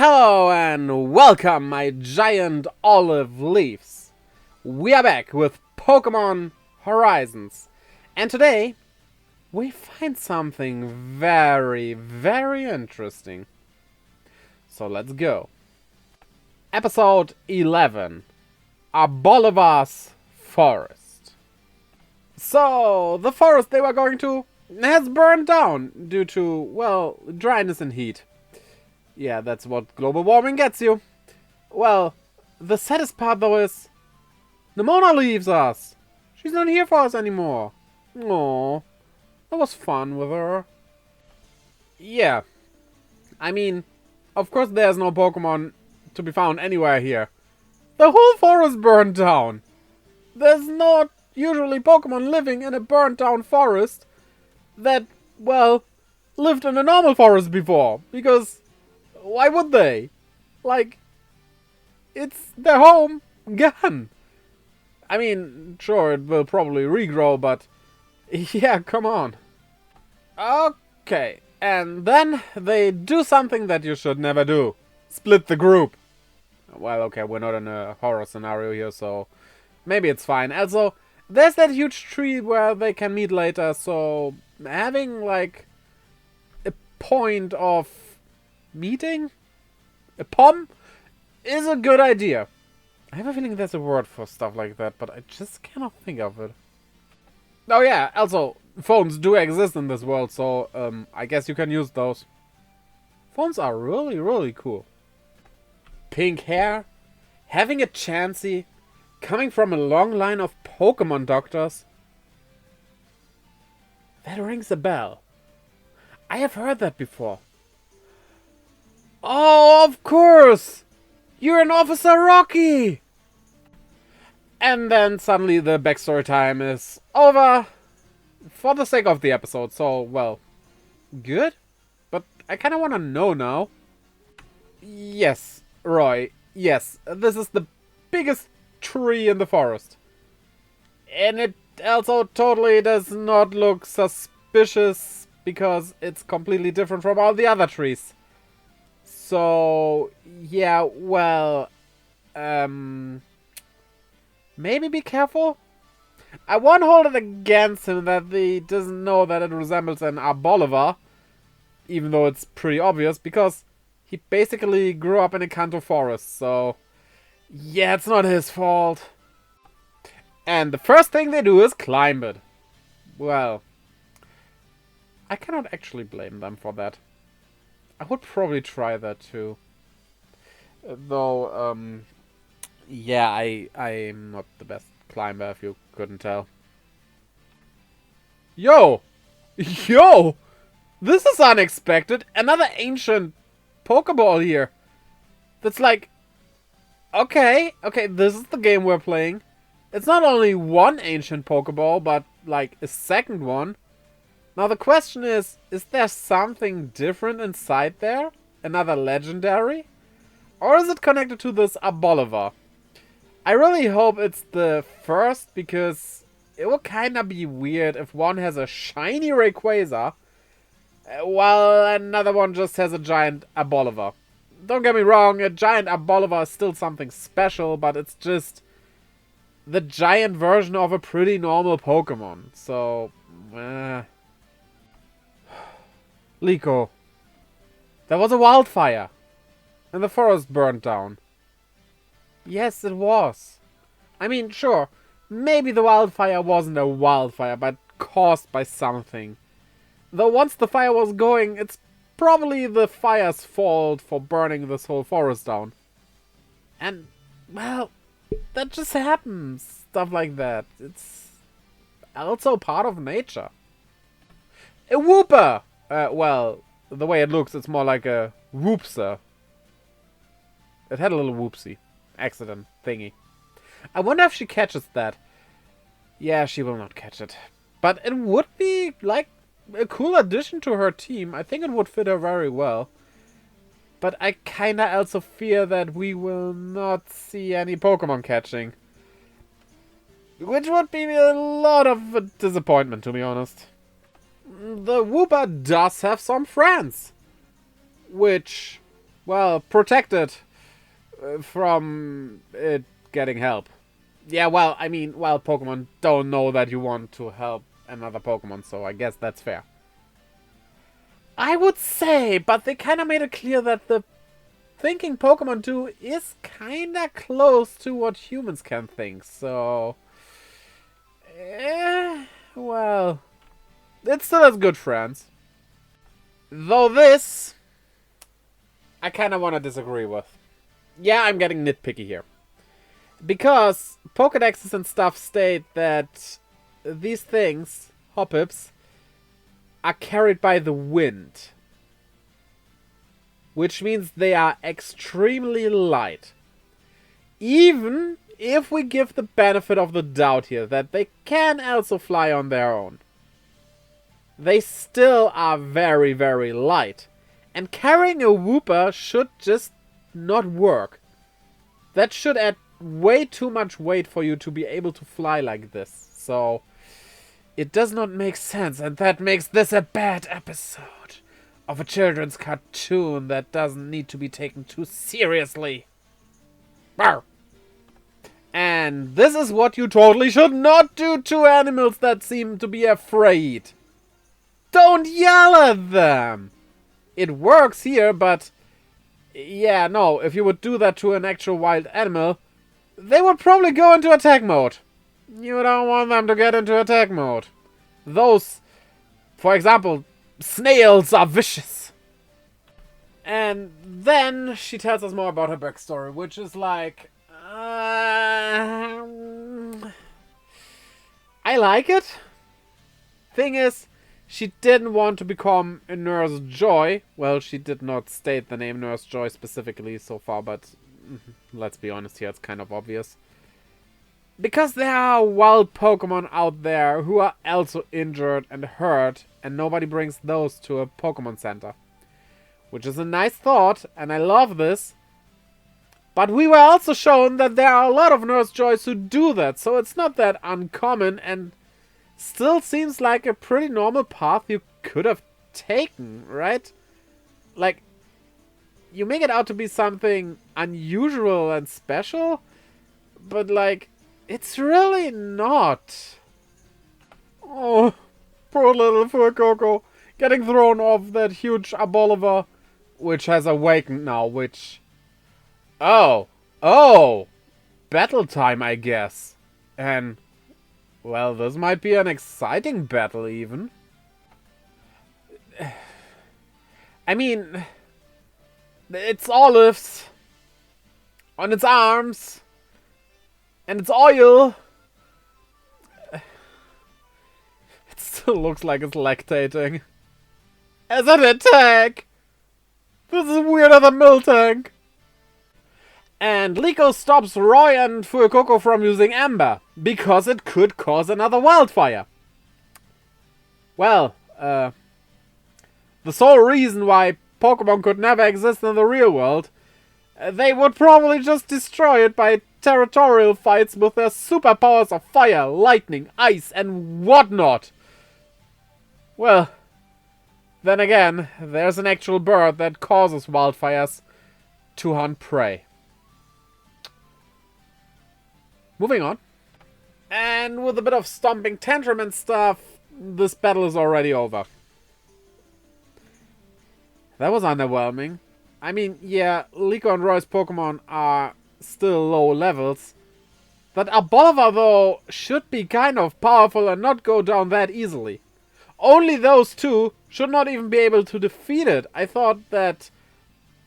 Hello and welcome, my giant olive leaves. We are back with Pokémon Horizons. And today, we find something very, very interesting. So let's go. Episode 11. Bolivar's Forest. So, the forest they were going to has burned down due to, well, dryness and heat. Yeah, that's what global warming gets you. Well, the saddest part though is Nimona leaves us. She's not here for us anymore. Aww, that was fun with her. Yeah, I mean, of course there's no Pokemon to be found anywhere here. The whole forest burned down. There's not usually Pokemon living in a burnt down forest that, well, lived in a normal forest before, because why would they? Like, it's their home gone. I mean, sure, it will probably regrow, but yeah, come on. Okay, and then they do something that you should never do. Split the group. Well, okay, we're not in a horror scenario here, so maybe it's fine. Also, there's that huge tree where they can meet later, so having, like, a point of meeting? A POM? Is a good idea. I have a feeling there's a word for stuff like that, but I just cannot think of it. Oh yeah, also, phones do exist in this world, so I guess you can use those. Phones are really, really cool. Pink hair, having a Chansey, coming from a long line of Pokemon doctors. That rings a bell. I have heard that before. Oh, of course! You're an Officer Rocky! And then suddenly the backstory time is over. For the sake of the episode, so, well, good? But I kinda wanna know now. Yes, Roy, yes, this is the biggest tree in the forest. And it also totally does not look suspicious because it's completely different from all the other trees. So, yeah, well, maybe be careful? I won't hold it against him that he doesn't know that it resembles an Arboliver, even though it's pretty obvious, because he basically grew up in a Kanto forest, so yeah, it's not his fault. And the first thing they do is climb it. Well, I cannot actually blame them for that. I would probably try that too. Though, yeah, I'm not the best climber, if you couldn't tell. Yo! Yo! This is unexpected! Another ancient Pokeball here. That's like, okay, this is the game we're playing. It's not only one ancient Pokeball, but like a second one. Now the question is there something different inside there? Another legendary? Or is it connected to this Arboliver? I really hope it's the first, because it will kinda be weird if one has a shiny Rayquaza, while another one just has a giant Arboliver. Don't get me wrong, a giant Arboliver is still something special, but it's just the giant version of a pretty normal Pokemon. So, Liko. There was a wildfire. And the forest burned down. Yes, it was. I mean, sure, maybe the wildfire wasn't a wildfire, but caused by something. Though once the fire was going, it's probably the fire's fault for burning this whole forest down. And, well, that just happens. Stuff like that. It's also part of nature. A whooper! Well, the way it looks, it's more like a whoopser. It had a little whoopsie. Accident thingy. I wonder if she catches that. Yeah, she will not catch it. But it would be, like, a cool addition to her team. I think it would fit her very well. But I kinda also fear that we will not see any Pokemon catching. Which would be a lot of a disappointment, to be honest. The Wooper does have some friends. Which well, protected from it getting help. Yeah, well, I mean, wild Pokemon don't know that you want to help another Pokemon, so I guess that's fair. I would say, but they kind of made it clear that the thinking Pokemon do is kind of close to what humans can think, so... well... it still has good friends. Though this... I kind of want to disagree with. Yeah, I'm getting nitpicky here. Because Pokedexes and stuff state that these things, Hoppips, are carried by the wind. Which means they are extremely light. Even if we give the benefit of the doubt here that they can also fly on their own. They still are very, very light. And carrying a Wooper should just not work. That should add way too much weight for you to be able to fly like this. So, it does not make sense. And that makes this a bad episode of a children's cartoon that doesn't need to be taken too seriously. Arr. And this is what you totally should not do to animals that seem to be afraid. Don't yell at them. It works here, but... yeah, no, if you would do that to an actual wild animal, they would probably go into attack mode. You don't want them to get into attack mode. Those, for example, snails are vicious. And then she tells us more about her backstory, which is like... I like it. Thing is, she didn't want to become a Nurse Joy. Well, she did not state the name Nurse Joy specifically so far, but let's be honest here, it's kind of obvious. Because there are wild Pokemon out there who are also injured and hurt, and nobody brings those to a Pokemon Center. Which is a nice thought, and I love this. But we were also shown that there are a lot of Nurse Joys who do that, so it's not that uncommon, and still seems like a pretty normal path you could have taken, right? Like, you make it out to be something unusual and special, but like, it's really not. Oh, poor little Fuecoco, getting thrown off that huge Aboliver, which has awakened now, which... Oh! Battle time, I guess. And... well, this might be an exciting battle, even. I mean... it's olives. On its arms. And it's oil. It still looks like it's lactating. As an attack! This is weirder than Miltank. And Liko stops Roy and Fuecoco from using Amber, because it could cause another wildfire. Well, the sole reason why Pokemon could never exist in the real world, they would probably just destroy it by territorial fights with their superpowers of fire, lightning, ice, and whatnot. Well, then again, there's an actual bird that causes wildfires to hunt prey. Moving on. And with a bit of stomping tantrum and stuff, this battle is already over. That was underwhelming. I mean, yeah, Liko and Roy's Pokemon are still low levels. That Aboliver, though, should be kind of powerful and not go down that easily. Only those two should not even be able to defeat it. I thought that...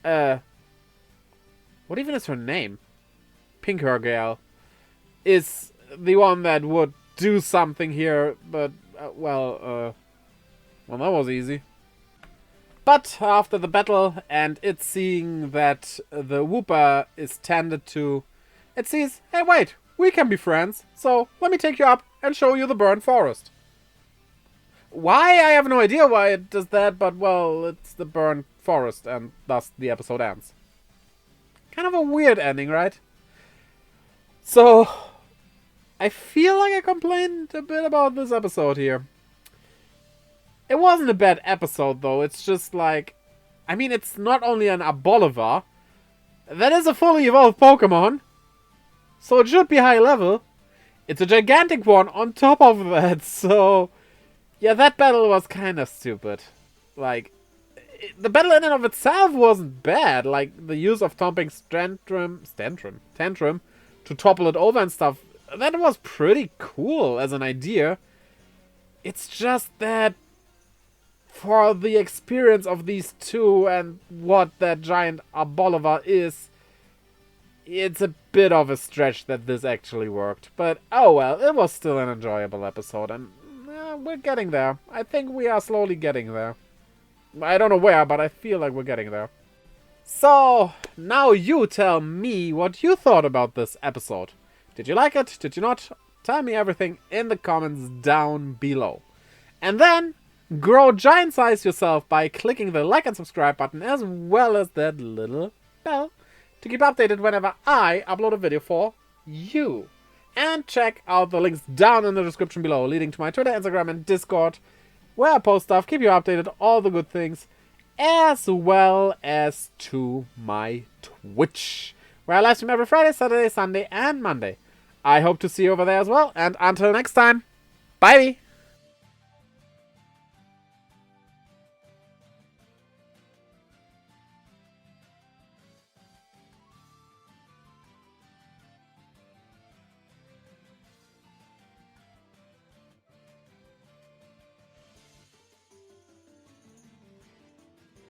what even is her name? Pinkhurgale is the one that would do something here, but, well, that was easy. But after the battle, and it seeing that the Wooper is tended to, it sees, hey wait, we can be friends, so let me take you up and show you the burnt forest. Why? I have no idea why it does that, but well, it's the burnt forest, and thus the episode ends. Kind of a weird ending, right? So, I feel like I complained a bit about this episode here. It wasn't a bad episode, though. It's just like, I mean, it's not only an Aboliver. That is a fully evolved Pokemon. So it should be high level. It's a gigantic one on top of that. So, yeah, that battle was kind of stupid. Like, the battle in and of itself wasn't bad. Like, the use of Tompkins Tantrum to topple it over and stuff. That was pretty cool as an idea. It's just that for the experience of these two and what that giant Aboliver is, it's a bit of a stretch that this actually worked. But oh well, it was still an enjoyable episode, and we're getting there. I think we are slowly getting there. I don't know where, but I feel like we're getting there. So, now you tell me what you thought about this episode. Did you like it? Did you not? Tell me everything in the comments down below. And then, grow giant size yourself by clicking the like and subscribe button, as well as that little bell, to keep updated whenever I upload a video for you. And check out the links down in the description below, leading to my Twitter, Instagram, and Discord, where I post stuff, keep you updated, all the good things, as well as to my Twitch, where I live stream every Friday, Saturday, Sunday, and Monday. I hope to see you over there as well, and until next time, bye!